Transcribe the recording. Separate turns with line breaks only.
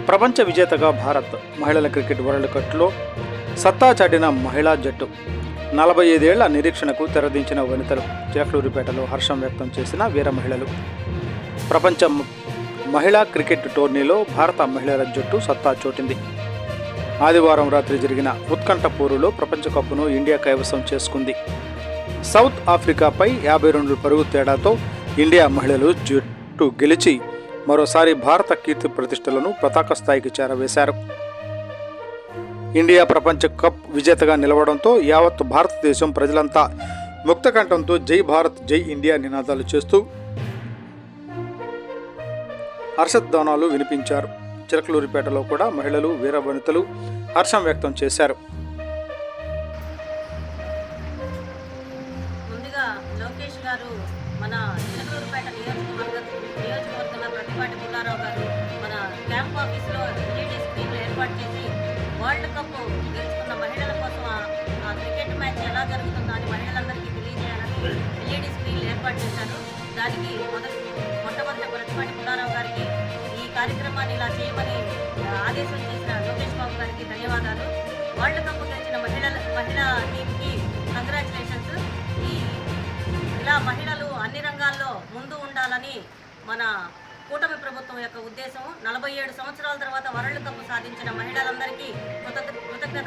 ప్రపంచ విజేతగా భారత్ మహిళల క్రికెట్ వరల్డ్ కప్లో సత్తా చాటిన మహిళా జట్టు 45 ఏళ్ల నిరీక్షణకు తెరదించిన వనితలు చిలకలూరిపేటలో హర్షం వ్యక్తం చేసిన వీర మహిళలు. ప్రపంచ మహిళా క్రికెట్ టోర్నీలో భారత మహిళల జట్టు సత్తా చోటింది. ఆదివారం రాత్రి జరిగిన ఉత్కంఠ పోరులో ప్రపంచ కప్ను ఇండియా కైవసం చేసుకుంది. సౌత్ ఆఫ్రికాపై 52 పరుగు తేడాతో ఇండియా మహిళలు జట్టు గెలిచి మరోసారి భారత కీర్తి ప్రతిష్టలను పతాక స్థాయికి చేరవేశారు. ఇండియా ప్రపంచ కప్ విజేతగా నిలవడంతో యావత్ భారతదేశం ప్రజలంతా ముక్తకంఠంతో జై భారత్ జై ఇండియా నినాదాలు చేస్తూ హర్షధ్వానాలు వినిపించారు. చిలకలూరిపేటలో కూడా మహిళలు వీర వనితలు హర్షం వ్యక్తం చేశారు.
ముందుగా లోకేష్ గారు మన చిలకలూరిపేట నియోజకవర్గంలో ప్రతిపాటి పుల్లారావు గారు మన క్యాంప్ ఆఫీస్లో ఎల్ఈడి స్క్రీన్లు ఏర్పాటు చేసి వరల్డ్ కప్ గెలుచుకున్న మహిళల కోసం ఆ క్రికెట్ మ్యాచ్ ఎలా జరుగుతుందో అని మహిళలందరికీ తెలియజేయాలని ఎల్ఈడి స్క్రీన్లు ఏర్పాటు చేశారు. దానికి మొట్టమొదటి ప్రతిపాటి పుల్లారావు గారికి ఈ కార్యక్రమాన్ని ఇలా చేయమని ఆదేశం చేసిన లోకేష్ బాబు గారికి ధన్యవాదాలు. వరల్డ్ కప్ గెలిచిన మహిళా టీంకి కంగ్రాచులేషన్స్. ఇలా మహిళలు అన్ని రంగాల్లో ముందు ఉండాలని మన కూటమి ప్రభుత్వం యొక్క ఉద్దేశం. 47 సంవత్సరాల తర్వాత వరల్డ్ కప్ సాధించిన మహిళలందరికీ కృతజ్ఞత